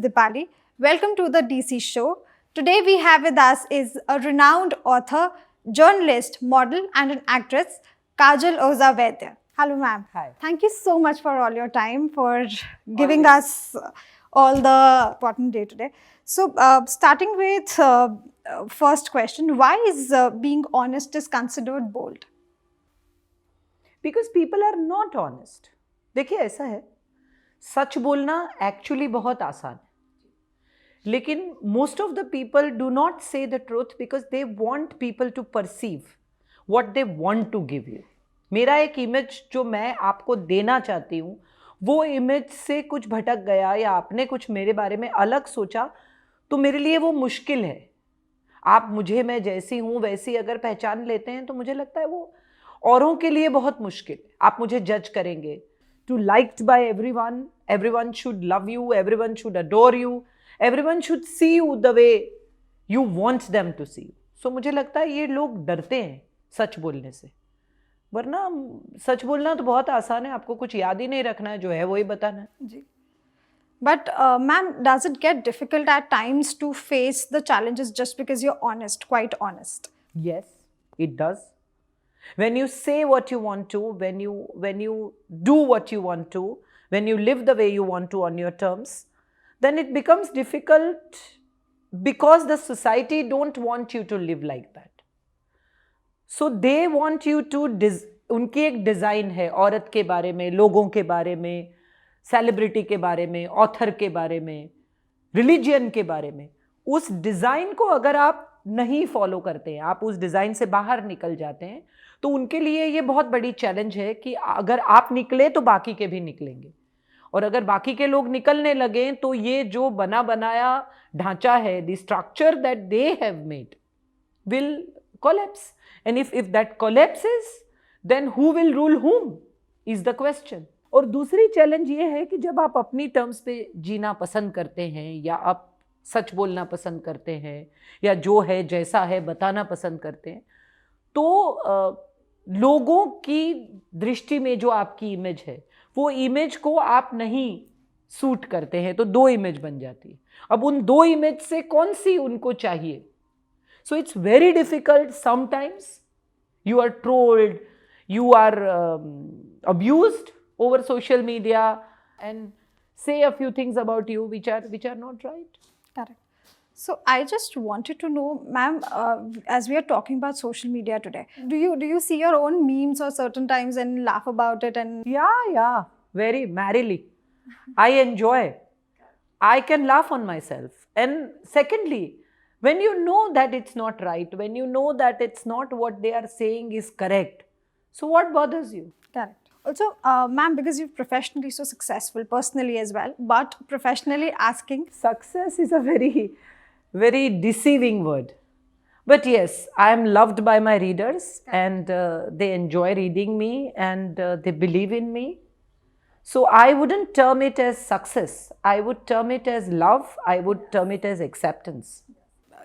Deepali. Welcome to the Deecee show. Today we have with us is a renowned author, journalist, model and an actress, Kaajal Vaidya. Hello ma'am. Hi. Thank you so much for all your time, for giving us all the important day today. So starting with first question, why is being honest is considered bold? Because people are not honest. देखिए ऐसा है, सच बोलना actually बहुत आसान है, लेकिन most of the people do not say the truth because they want people to perceive what they want to give you. मेरा एक इमेज जो मैं आपको देना चाहती हूँ, वो इमेज से कुछ भटक गया या आपने कुछ मेरे बारे में अलग सोचा, तो मेरे लिए वो मुश्किल है. आप मुझे मैं जैसी हूँ वैसी अगर पहचान लेते हैं तो मुझे लगता है वो औरों के लिए बहुत मुश्किल. आप मुझे जज करेंगे. To liked by everyone, everyone should love you, everyone should adore you, everyone should see you the way you want them to see you. So मुझे लगता है ये लोग डरते हैं सच बोलने से, वरना सच बोलना तो बहुत आसान है. आपको कुछ याद ही नहीं रखना है, जो है वही बताना है. जी. But ma'am, does it get difficult at times to face the challenges just because you're honest, quite honest? Yes, it does. When you say what you want to, when you do what you want to, when you live the way you want to on your terms, then it becomes difficult because the society don't want you to live like that. So they want you to उनकी एक design है औरत के बारे में, लोगों के बारे में, सेलिब्रिटी के बारे में, ऑथर के बारे में, रिलीजियन के बारे में. उस डिज़ाइन को अगर आप नहीं फॉलो करते हैं, आप उस डिज़ाइन से बाहर निकल जाते हैं, तो उनके लिए ये बहुत बड़ी चैलेंज है कि अगर आप निकले तो बाकी के भी निकलेंगे, और अगर बाकी के लोग निकलने लगे तो ये जो बना बनाया ढांचा है, the structure that they have made will collapse. And if that collapses, then who will rule whom is the question. और दूसरी चैलेंज ये है कि जब आप अपनी टर्म्स पे जीना पसंद करते हैं, या आप सच बोलना पसंद करते हैं, या जो है जैसा है बताना पसंद करते हैं, तो लोगों की दृष्टि में जो आपकी इमेज है, वो इमेज को आप नहीं सूट करते हैं, तो दो इमेज बन जाती है. अब उन दो इमेज से कौन सी उनको चाहिए? So it's very difficult. Sometimes you are trolled, you are abused over social media and say a few things about you which are not right. Correct. So I just wanted to know, ma'am, as we are talking about social media today, do you see your own memes or certain times and laugh about it? And Yeah, very merrily. I enjoy. I can laugh on myself. And secondly, when you know that it's not right, when you know that it's not what they are saying is correct, so what bothers you? correct. Also, ma'am, because you're professionally so successful, personally as well, but professionally asking. Success is a very, very deceiving word. But yes, I am loved by my readers, and they enjoy reading me, and they believe in me. So I wouldn't term it as success. I would term it as love. I would term it as acceptance.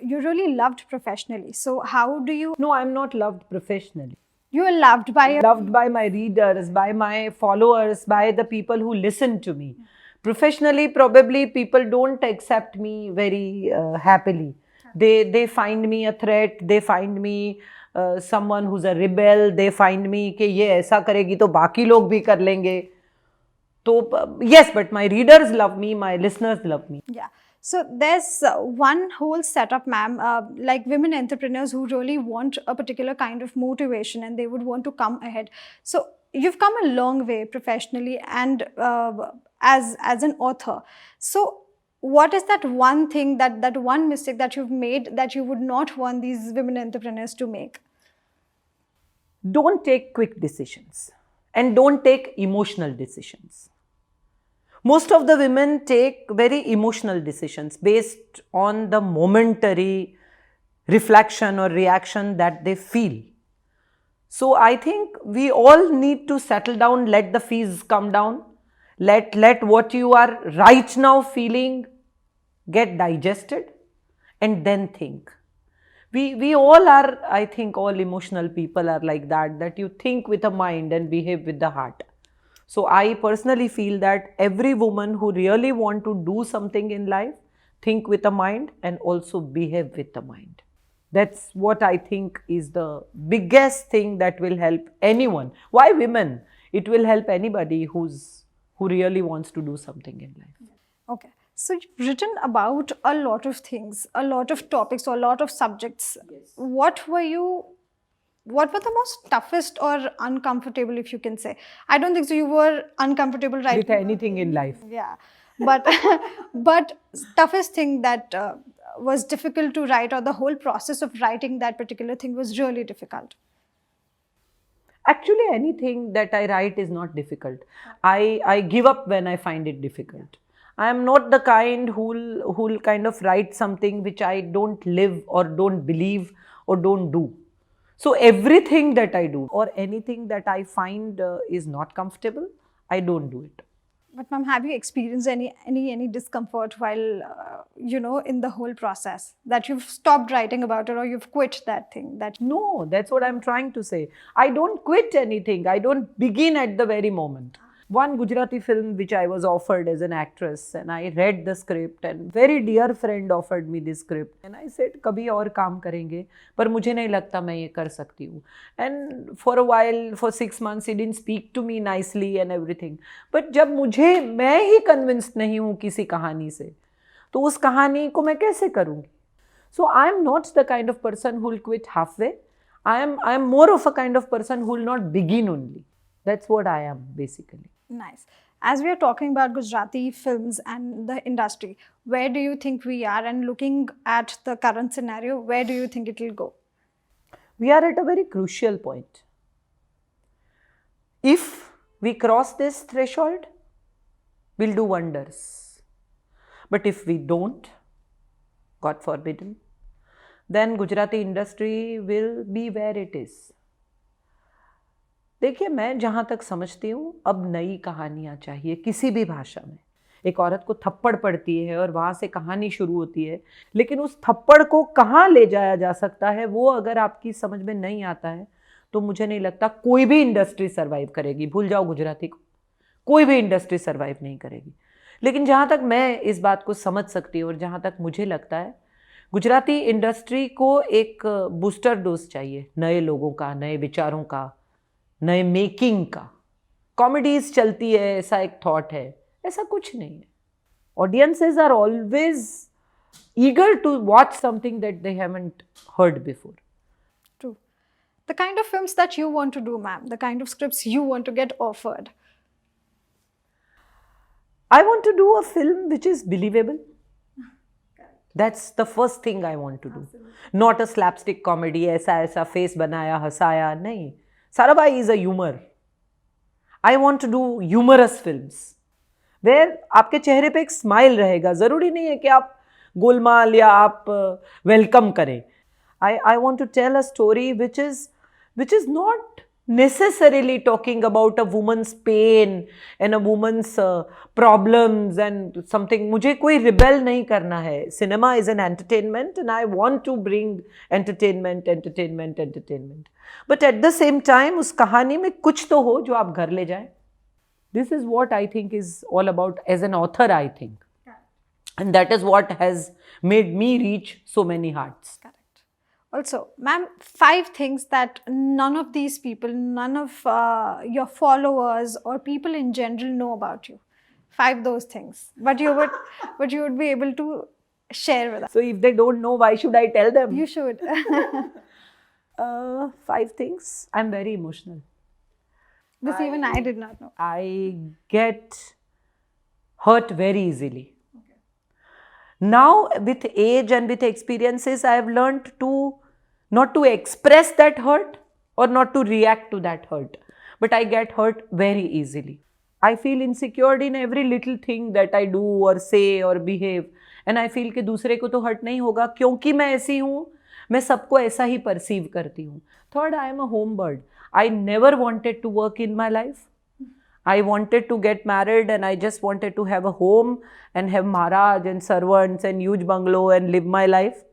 You're really loved professionally. So how do you? No, I'm not loved professionally. You are loved by your. Loved by my readers, by my followers, by the people who listen to me. Professionally, probably people don't accept me very happily. They find me a threat. They find me someone who's a rebel. They find me कि ये ऐसा करेगी तो बाकी लोग भी कर लेंगे. तो yes, but my readers love me. My listeners love me. Yeah. So there's one whole setup, ma'am, like women entrepreneurs who really want a particular kind of motivation and they would want to come ahead. So you've come a long way professionally and as an author. So what is that one thing, that one mistake that you've made that you would not want these women entrepreneurs to make? Don't take quick decisions, and don't take emotional decisions. Most of the women take very emotional decisions based on the momentary reflection or reaction that they feel. So I think we all need to settle down, let the fees come down, let what you are right now feeling get digested, and then think. We all are, I think all emotional people are like that you think with the mind and behave with the heart. So I personally feel that every woman who really want to do something in life, think with a mind and also behave with a mind. That's what I think is the biggest thing that will help anyone. Why women? It will help anybody who really wants to do something in life. Okay. So you've written about a lot of things, a lot of topics, or a lot of subjects. Yes. What were the most toughest or uncomfortable, if you can say? I don't think so you were uncomfortable With writing. anything in life. Yeah. But but toughest thing that was difficult to write, or the whole process of writing that particular thing was really difficult. Actually, anything that I write is not difficult. I give up when I find it difficult. I am not the kind who'll kind of write something which I don't live or don't believe or don't do. So everything that I do or anything that I find is not comfortable, I don't do it. But ma'am, have you experienced any discomfort while in the whole process, that you've stopped writing about it or you've quit that thing? That No, that's what I'm trying to say. I don't quit anything. I don't begin at the very moment. One Gujarati film which I was offered as an actress, and I read the script, and very dear friend offered me this script, and I said कभी और काम करेंगे, पर मुझे नहीं लगता मैं ये कर सकती हूँ. And for a while, for 6 months, he didn't speak to me nicely and everything. But जब मैं ही convinced नहीं हूँ किसी कहानी से, तो उस कहानी को मैं कैसे करूँगी? So I am not the kind of person who will quit halfway. I am more of a kind of person who will not begin only. That's what I am basically. nice. As we are talking about Gujarati films and the industry, where do you think we are? And looking at the current scenario, where do you think it will go? We are at a very crucial point. If we cross this threshold, we'll do wonders. But if we don't, God forbidden, then Gujarati industry will be where it is. देखिए, मैं जहाँ तक समझती हूँ, अब नई कहानियाँ चाहिए किसी भी भाषा में. एक औरत को थप्पड़ पड़ती है और वहाँ से कहानी शुरू होती है, लेकिन उस थप्पड़ को कहाँ ले जाया जा सकता है, वो अगर आपकी समझ में नहीं आता है, तो मुझे नहीं लगता कोई भी इंडस्ट्री सर्वाइव करेगी. भूल जाओ गुजराती को, कोई भी इंडस्ट्री सर्वाइव नहीं करेगी. लेकिन जहाँ तक मैं इस बात को समझ सकती हूँ और जहाँ तक मुझे लगता है, गुजराती इंडस्ट्री को एक बूस्टर डोज चाहिए, नए लोगों का, नए विचारों का, नए मेकिंग का. कॉमेडीज चलती है, ऐसा एक थॉट है, ऐसा कुछ नहीं है. Audiences are always eager to watch something that they haven't heard before. True. The kind of films that you want to do, ma'am, the kind of scripts you want to get offered. I want to do a film which is believable. That's the first thing I want to do. Not a slapstick comedy, ऐसा ऐसा face बनाया, हंसाया, नहीं. Sarabhai is a humor. I want to do humorous films where आपके चेहरे पे एक smile रहेगा. ज़रूरी नहीं है कि आप गोलमाल या आप वेलकम करें. I want to tell a story which is not necessarily talking about a woman's pain and a woman's problems and something. मुझे कोई rebel नहीं करना है. Cinema is an entertainment and I want to bring entertainment. But at the same time, उस कहानी में कुछ तो हो जो आप घर ले जाएं. This is what I think is all about as an author, I think. And that is what has made me reach so many hearts. Correct. Also, ma'am, 5 things that none of these people, none of your followers or people in general know about you. 5 those things. But you would be able to share with us. So if they don't know, why should I tell them? You should. 5 things. I'm very emotional. This even I did not know. I get hurt very easily. Okay. Now, with age and with experiences, I have learned to not to express that hurt or not to react to that hurt. But I get hurt very easily. I feel insecure in every little thing that I do or say or behave. And I feel कि दूसरे को तो hurt नहीं होगा क्योंकि मैं ऐसी हूँ, मैं सबको ऐसा ही perceive करती हूँ. Third, I am a home bird. I never wanted to work in my life. I wanted to get married and I just wanted to have a home and have Maharaj and servants and huge bungalow and live my life.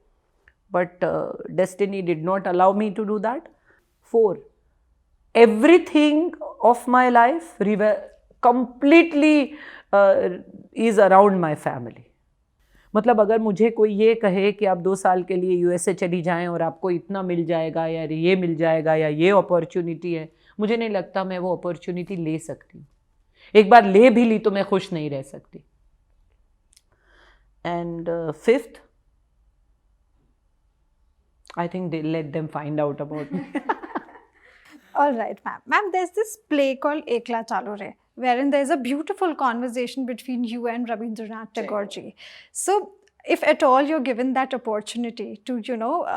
But destiny did not allow me to do that. 4, everything of my life completely is around my family. मतलब अगर मुझे कोई ये कहे कि आप 2 साल के लिए यूएसए चली जाएं और आपको इतना मिल जाएगा या ये मिल जाएगा या ये अपॉर्चुनिटी है, मुझे नहीं लगता मैं वो अपॉर्चुनिटी ले सकती हूँ. एक बार ले भी ली तो मैं खुश नहीं रह सकती. And fifth, I think they let them find out about me. All right, ma'am. Ma'am, there's this play called Ekla Chalo Re, wherein there's a beautiful conversation between you and Rabindranath Tagore ji. So, if at all you're given that opportunity to,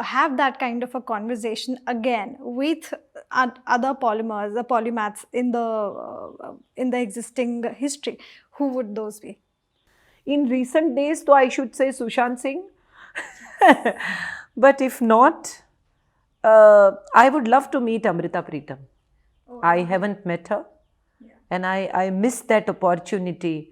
have that kind of a conversation again with other polymers, the polymaths in the existing history, who would those be? In recent days, though, I should say Sushant Singh. But if not, I would love to meet Amrita Pritam. Oh, I haven't met her. Yeah. And I miss that opportunity.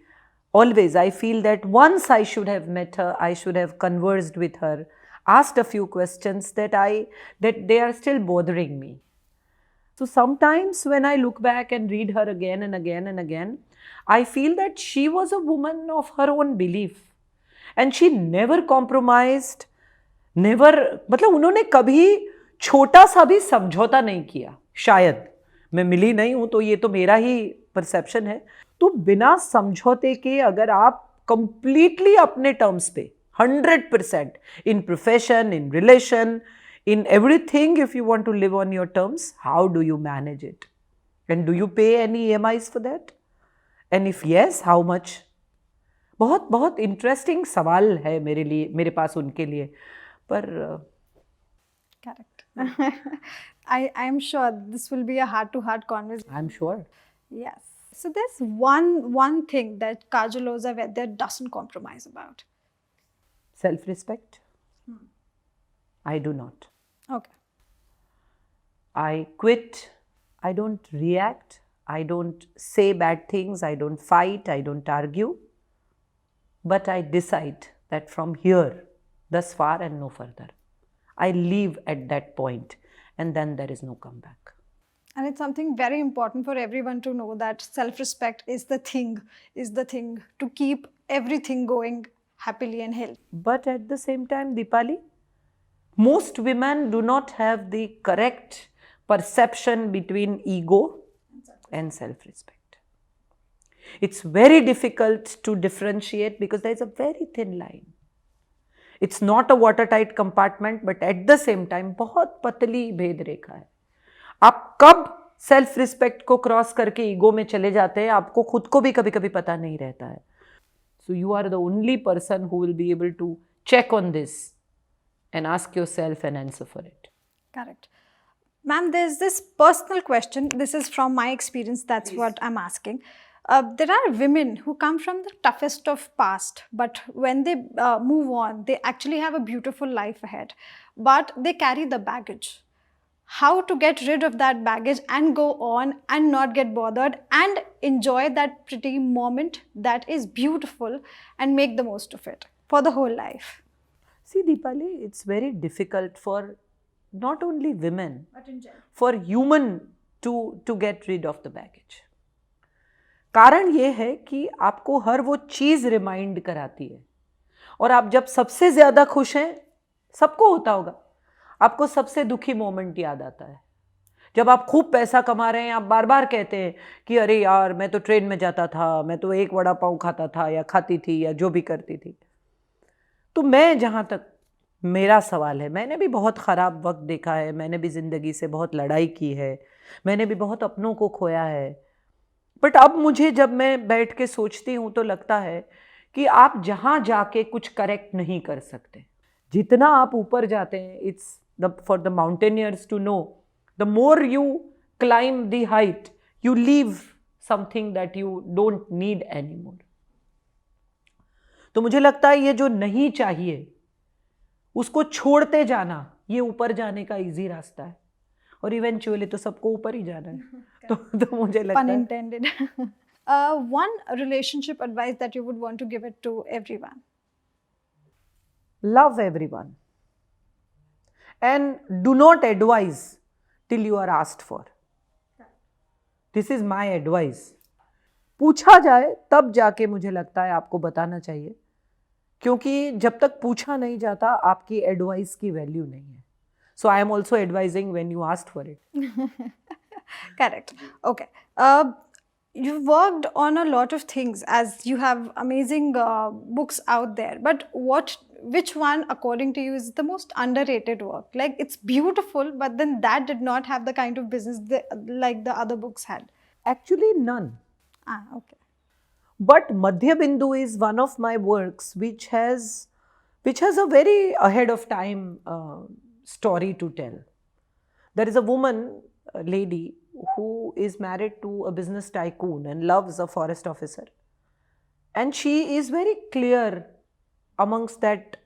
Always, I feel that once I should have met her, I should have conversed with her, asked a few questions that they are still bothering me. So sometimes when I look back and read her again and again and again, I feel that she was a woman of her own belief. And she never compromised, मतलब उन्होंने कभी छोटा सा भी समझौता नहीं किया. शायद मैं मिली नहीं हूं तो ये तो मेरा ही परसेप्शन है. तो बिना समझौते के अगर आप कंप्लीटली अपने टर्म्स पे 100% इन profession, in relation, in everything, if you want to live on your terms, how do you manage it? And do you pay any EMIs for that? And if yes, how much? बहुत बहुत interesting सवाल है मेरे लिए, मेरे पास उनके लिए. पर correct. I am sure this will be a heart-to-heart conversation. I'm sure. Yes. So there's one thing that Kaajal or Vaidya doesn't compromise about. Self-respect. I do not. Okay. I quit. I don't react. I don't say bad things. I don't fight. I don't argue. But I decide that from here, thus far and no further. I leave at that point, and then there is no comeback. And it's something very important for everyone to know, that self-respect is the thing to keep everything going happily and healthy. But at the same time, Deepali, most women do not have the correct perception between ego and self-respect. It's very difficult to differentiate because there is a very thin line. It's not a watertight compartment, but at the same time, बहुत पतली भेद रेखा है. आप कब self respect को cross करके ego में चले जाते हैं, आपको खुद को भी कभी कभी पता नहीं रहता है. So you are the only person who will be able to check on this and ask yourself and answer for it. Correct. Ma'am, there's this personal question. This is from my experience. That's Please. What I'm asking. There are women who come from the toughest of past, but when they move on, they actually have a beautiful life ahead. But they carry the baggage. How to get rid of that baggage and go on and not get bothered and enjoy that pretty moment that is beautiful and make the most of it for the whole life. See, Deepali, it's very difficult for not only women, but in general, for human to get rid of the baggage. कारण ये है कि आपको हर वो चीज़ remind कराती है. और आप जब सबसे ज़्यादा खुश हैं, सबको होता होगा, आपको सबसे दुखी मोमेंट याद आता है. जब आप खूब पैसा कमा रहे हैं, आप बार बार कहते हैं कि अरे यार, मैं तो ट्रेन में जाता था, मैं तो एक वड़ा पाव खाता था या खाती थी या जो भी करती थी. तो मैं, जहाँ तक मेरा सवाल है, मैंने भी बहुत ख़राब वक्त देखा है, मैंने भी ज़िंदगी से बहुत लड़ाई की है, मैंने भी बहुत अपनों को खोया है. बट अब मुझे, जब मैं बैठ के सोचती हूँ तो लगता है कि आप जहाँ जाके कुछ करेक्ट नहीं कर सकते, जितना आप ऊपर जाते हैं, it's for the mountaineers to know, the more you climb the height, you leave something that you don't need anymore. तो मुझे लगता है ये जो नहीं चाहिए उसको छोड़ते जाना, ये ऊपर जाने का इजी रास्ता है. और इवेंचुअली तो सबको ऊपर ही जाना है. तो मुझे लगता है. Pun intended. One relationship advice that you would want to give it to everyone. Love everyone. And do not advise till you are asked for. This is my advice. पूछा जाए तब जाके मुझे लगता है आपको बताना चाहिए, क्योंकि जब तक पूछा नहीं जाता आपकी एडवाइस की वैल्यू नहीं है. So I am also advising when you asked for it. Correct. Okay. You've worked on a lot of things, as you have amazing books out there. But which one, according to you, is the most underrated work? Like, it's beautiful, but then that did not have the kind of business like the other books had. Actually, none. Okay. But Madhya Bindu is one of my works which has a very ahead of time story to tell. There is a woman, a lady, who is married to a business tycoon and loves a forest officer. And she is very clear amongst that,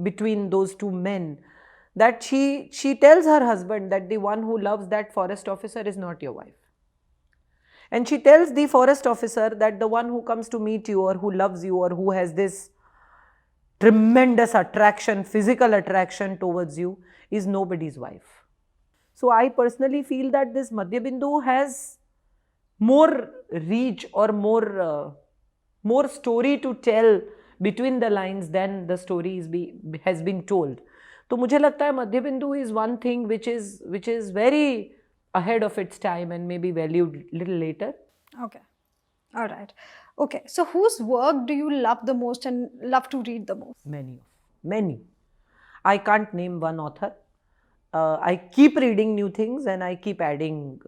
between those two men, that she tells her husband that the one who loves that forest officer is not your wife. And she tells the forest officer that the one who comes to meet you or who loves you or who has this tremendous attraction, physical attraction towards you, is nobody's wife. So I personally feel that this Madhya Bindu has more reach or more story to tell between the lines than the story has been told. तो मुझे लगता है Madhya Bindu is one thing which is very ahead of its time and maybe valued little later. Okay. All right. Okay. So whose work do you love the most and love to read the most? Many. I can't name one author. I keep reading new things and I keep adding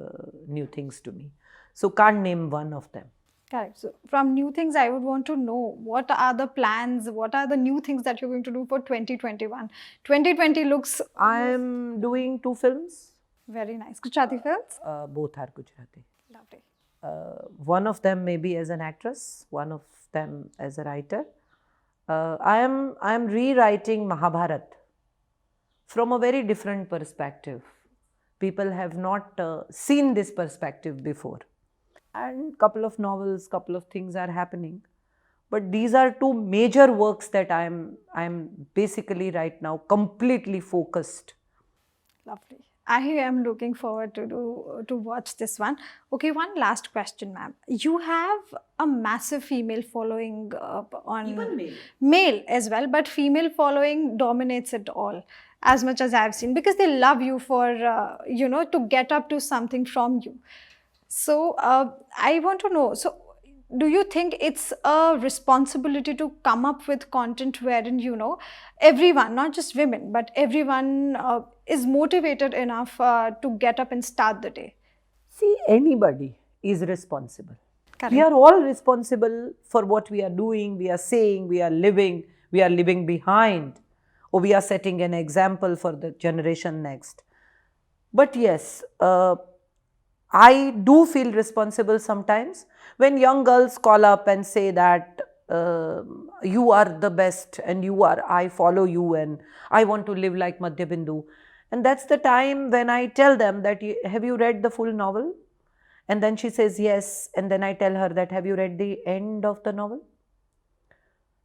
new things to me. So can't name one of them. Correct. So from new things, I would want to know, what are the plans, what are the new things that you're going to do for 2021? 2020 looks... I am doing 2 films. Very nice. Gujarati films? Both are Gujarati. Lovely. One of them may be as an actress, one of them as a writer. I am rewriting Mahabharat from a very different perspective. People have not seen this perspective before. And couple of novels, couple of things are happening. But these are 2 major works that I am basically right now completely focused. Lovely. I am looking forward to watch this one. Okay, one last question, ma'am. You have a massive female following on... Even male as well, but female following dominates it all, as much as I've seen, because they love you for, to get up to something from you. So I want to know, so do you think it's a responsibility to come up with content wherein, everyone, not just women, but everyone is motivated enough to get up and start the day? See, anybody is responsible. Correct. We are all responsible for what we are doing, we are saying, we are living behind, or we are setting an example for the generation next. But yes, I do feel responsible sometimes when young girls call up and say that you are the best and I follow you and I want to live like Madhya Bindu. And that's the time when I tell them that, have you read the full novel? And then she says yes. And then I tell her that, have you read the end of the novel?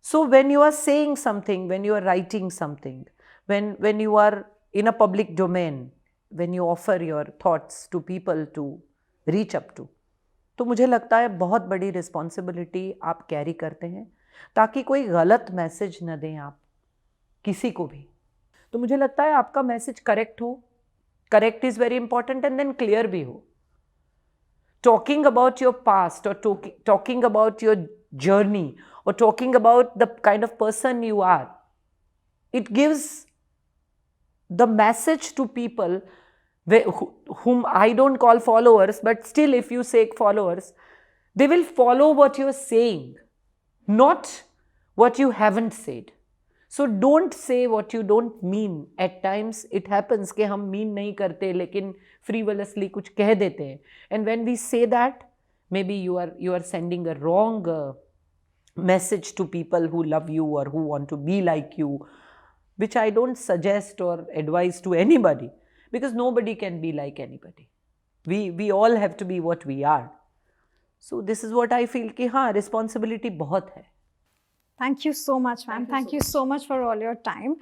So when you are saying something, when you are writing something, when you are in a public domain, when you offer your thoughts to people to reach up to, तो मुझे लगता है बहुत बड़ी responsibility आप carry करते हैं ताकि कोई गलत मैसेज न दें आप किसी को भी. तो मुझे लगता है आपका मैसेज करेक्ट हो, correct is very important, and then clear भी हो. Talking about your past or talking about your journey or talking about the kind of person you are, it gives the message to people whom I don't call followers, but still if you say followers, they will follow what you're saying, not what you haven't said. So don't say what you don't mean. At times it happens कि हम mean नहीं करते लेकिन frivolously कुछ कह देते हैं. And when we say that, maybe you are sending a wrong message to people who love you or who want to be like you, which I don't suggest or advise to anybody, because nobody can be like anybody. We all have to be what we are. So this is what I feel कि हाँ responsibility बहुत है. Thank you so much, ma'am. Thank you so much for all your time.